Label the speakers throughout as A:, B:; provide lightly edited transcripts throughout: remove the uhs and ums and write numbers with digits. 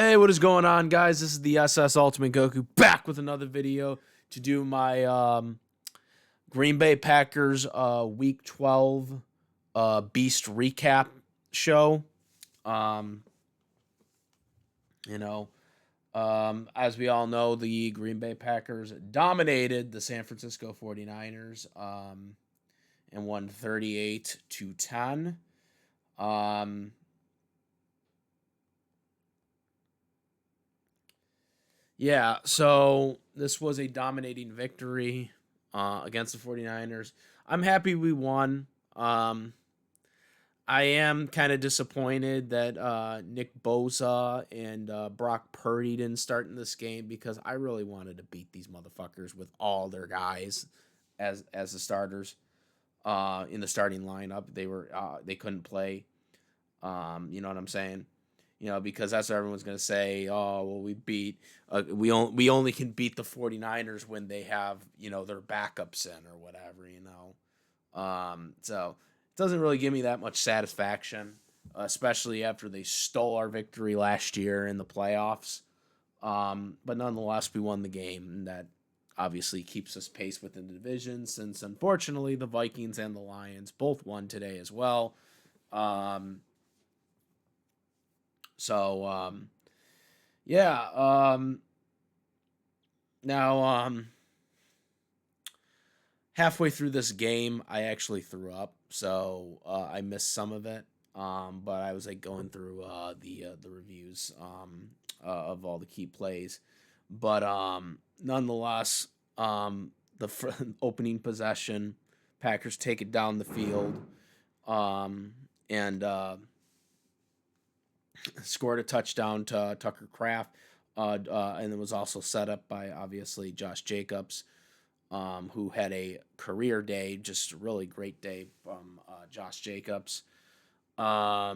A: Hey, what is going on, guys? This is the SS Ultimate Goku back with another video to do my Green Bay Packers Week 12 Beast recap show. Um, you know, as we all know, the Green Bay Packers dominated the San Francisco 49ers and won 38-10. Yeah, so this was a dominating victory against the 49ers. I'm happy we won. I am kind of disappointed that Nick Bosa and Brock Purdy didn't start in this game because I really wanted to beat these motherfuckers with all their guys as the starters in the starting lineup. They couldn't play. You know what I'm saying? Because that's what everyone's going to say. Oh, well, we only can beat the 49ers when they have, their backups in or whatever. So it doesn't really give me that much satisfaction, especially after they stole our victory last year in the playoffs. But nonetheless, we won the game, and that obviously keeps us pace within the division, since unfortunately the Vikings and the Lions both won today as well. Yeah. Now, halfway through this game, I actually threw up, so I missed some of it. But I was like going through the reviews of all the key plays, but nonetheless, opening possession, Packers take it down the field, and scored a touchdown to Tucker Kraft, and it was also set up by obviously Josh Jacobs, who had a career day, just a really great day from Josh Jacobs. So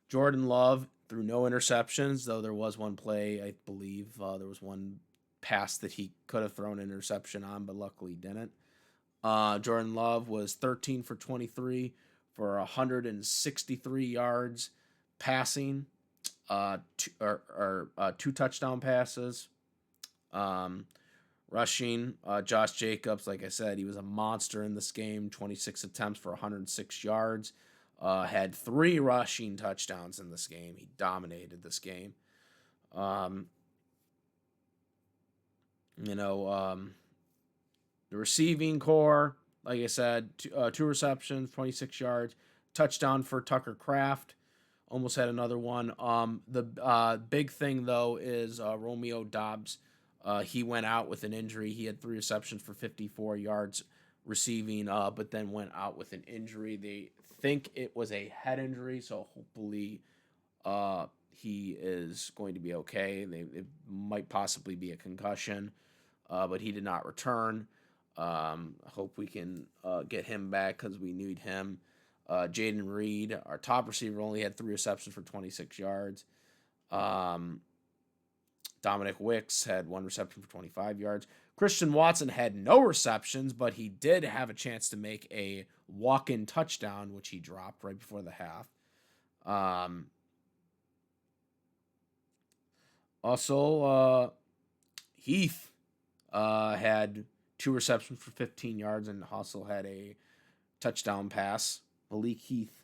A: Jordan Love threw no interceptions, though there was one play, I believe there was one pass that he could have thrown an interception on, but luckily didn't. Jordan Love was 13 for 23 for 163 yards passing, two touchdown passes. Rushing, Josh Jacobs, like I said, he was a monster in this game. 26 attempts for 106 yards. Had 3 rushing touchdowns in this game. He dominated this game. The receiving core, like I said, two receptions, 26 yards, touchdown for Tucker Kraft. Almost had another one. The big thing, though, is Romeo Doubs. He went out with an injury. He had 3 receptions for 54 yards receiving, but then went out with an injury. They think it was a head injury, so hopefully he is going to be okay. It might possibly be a concussion, but he did not return. Hope we can get him back because we need him. Jaden Reed, our top receiver, only had 3 receptions for 26 yards. Dominic Wicks had 1 reception for 25 yards. Christian Watson had no receptions, but he did have a chance to make a walk-in touchdown, which he dropped right before the half. Also, Heath had 2 receptions for 15 yards and also had a touchdown pass. Malik Heath.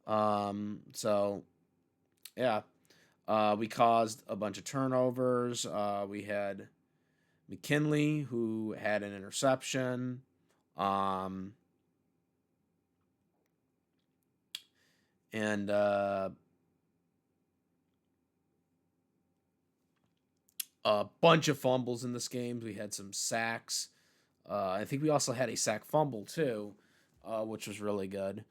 A: We caused a bunch of turnovers. We had McKinley, who had an interception. And a bunch of fumbles in this game. We had some sacks. I think we also had a sack fumble too, which was really good.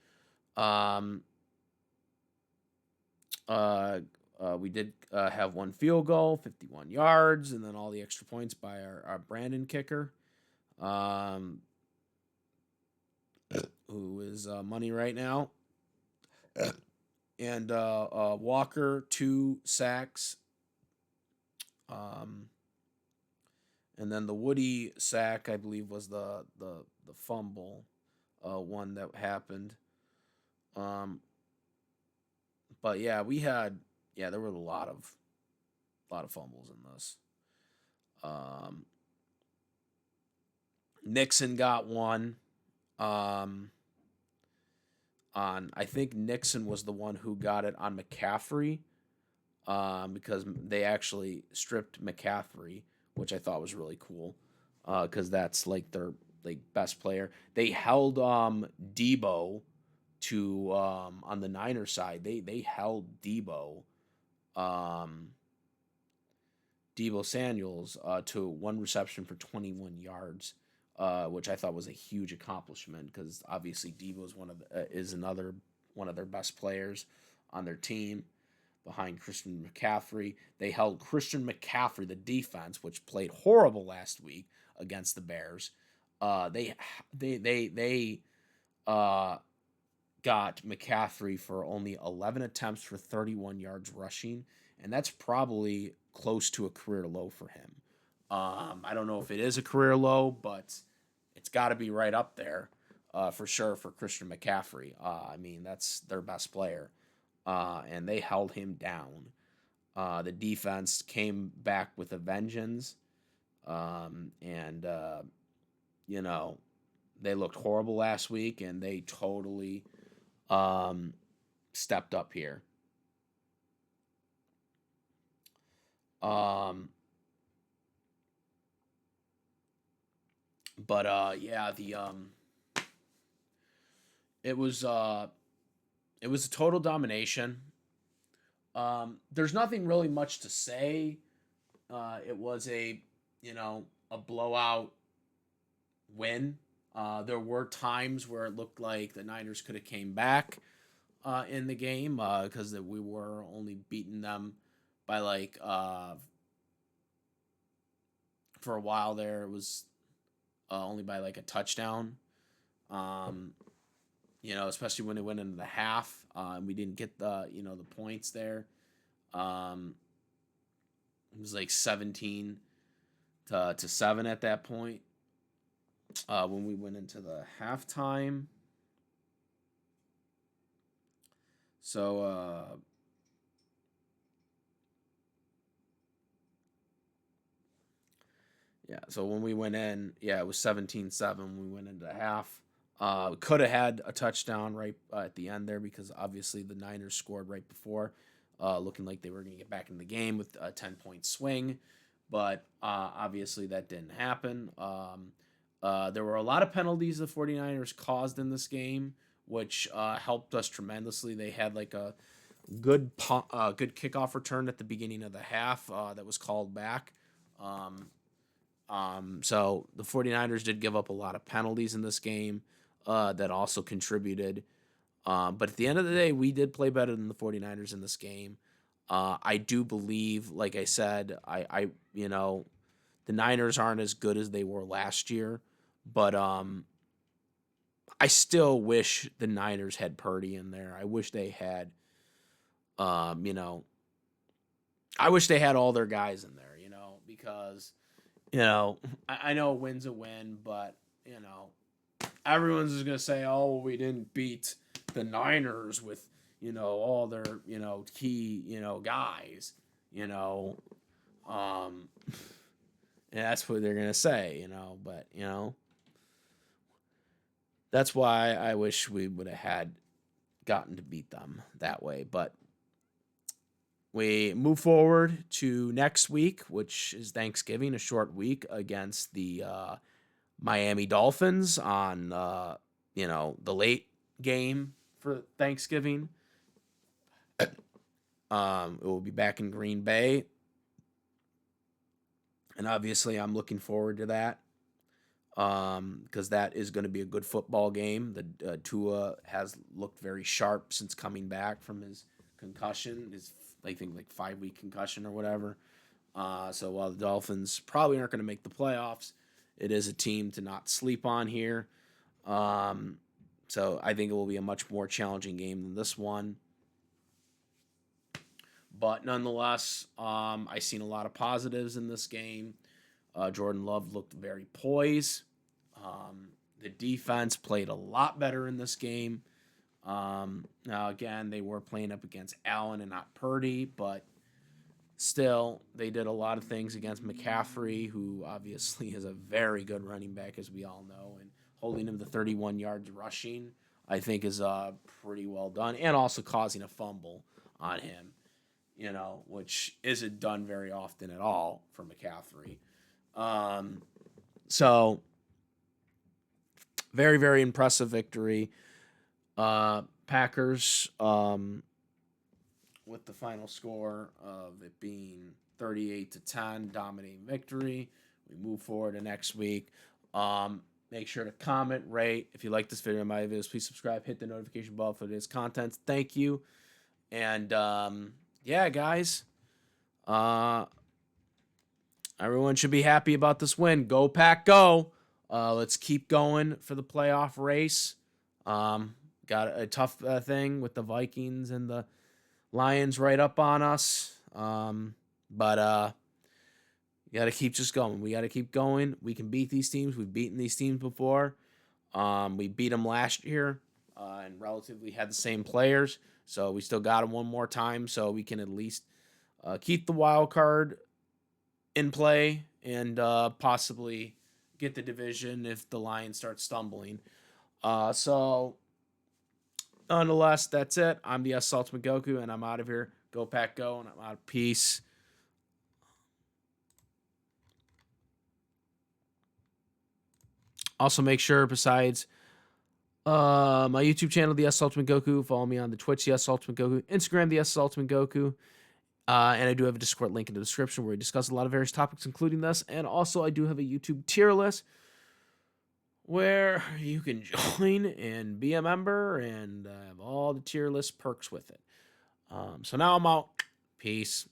A: We did have 1 field goal, 51 yards, and then all the extra points by our Brandon kicker, who is money right now. And Walker, 2 sacks. And then the Woody sack, I believe, was the fumble. one that happened. Um, but yeah, we had there were a lot of fumbles in this. Um, Nixon got one. Um, on I think Nixon was the one who got it on McCaffrey, because they actually stripped McCaffrey, which I thought was really cool, because that's like their like best player. They held Debo to on the Niners side. They held um, Debo Samuels to one reception for 21 yards, which I thought was a huge accomplishment because obviously Debo is another one of their best players on their team behind Christian McCaffrey. They held Christian McCaffrey, the defense, which played horrible last week against the Bears. They uh, got McCaffrey for only 11 attempts for 31 yards rushing, and that's probably close to a career low for him. I don't know if it is a career low, but it's got to be right up there for sure for Christian McCaffrey. I mean, that's their best player, and they held him down. The defense came back with a vengeance, and you know they looked horrible last week, and they totally um, stepped up here. Um, but yeah, the it was uh, it was a total domination. There's nothing really much to say. It was a blowout win. There were times where it looked like the Niners could have came back in the game because we were only beating them by like for a while there. It was only by like a touchdown. Um, especially when it went into the half, and we didn't get the points there. Um, it was like 17 to 7 at that point. When we went into the halftime. So yeah, so when we went in, yeah, it was 17-7 when we went into half. Could have had a touchdown right at the end there because obviously the Niners scored right before, looking like they were going to get back in the game with a 10-point swing. But obviously that didn't happen. There were a lot of penalties the 49ers caused in this game, which helped us tremendously. They had like a good kickoff return at the beginning of the half that was called back. Um, so the 49ers did give up a lot of penalties in this game that also contributed. But at the end of the day, we did play better than the 49ers in this game. I do believe, like I said, the Niners aren't as good as they were last year, but I still wish the Niners had Purdy in there. I wish they had, um, you know, I wish they had all their guys in there, because I know a win's a win, but everyone's just gonna say, "Oh, we didn't beat the Niners with all their key guys," you know, um, and that's what they're gonna say, But that's why I wish we would have had gotten to beat them that way. But we move forward to next week, which is Thanksgiving, a short week against the Miami Dolphins on the late game for Thanksgiving. It will be back in Green Bay, and obviously I'm looking forward to that because that is going to be a good football game. The Tua has looked very sharp since coming back from his concussion, his I think like 5-week concussion or whatever. So while the Dolphins probably aren't going to make the playoffs, it is a team to not sleep on here. Um, so I think it will be a much more challenging game than this one. But nonetheless, I seen a lot of positives in this game. Jordan Love looked very poised. Um, The defense played a lot better in this game. Now, again, they were playing up against Allen and not Purdy, but still, they did a lot of things against McCaffrey, who obviously is a very good running back, as we all know, and holding him to 31 yards rushing, I think, is pretty well done, and also causing a fumble on him, which isn't done very often at all for McCaffrey. So, very, very impressive victory. Packers, with the final score of it being 38-10, dominating victory. We move forward to next week. Make sure to comment, rate. If you like this video and my videos, please subscribe, hit the notification bell for this content. Thank you. And yeah, guys. Everyone should be happy about this win. Go Pack, go. Let's keep going for the playoff race. Got a tough thing with the Vikings and the Lions right up on us. But you got to keep just going. We got to keep going. We can beat these teams. We've beaten these teams before. We beat them last year and relatively had the same players. So we still got them one more time so we can at least keep the wild card in play and possibly get the division if the Lions start stumbling. So nonetheless, that's it. I'm the Ultimate Goku, and I'm out of here. Go Pack, go, and I'm out of peace. Also, make sure, besides my YouTube channel, the Ultimate Goku, follow me on the Twitch, the Ultimate Goku, Instagram, the Ultimate Goku, and I do have a Discord link in the description where we discuss a lot of various topics, including this. And also, I do have a YouTube tier list where you can join and be a member and have all the tier list perks with it. So now I'm out. Peace.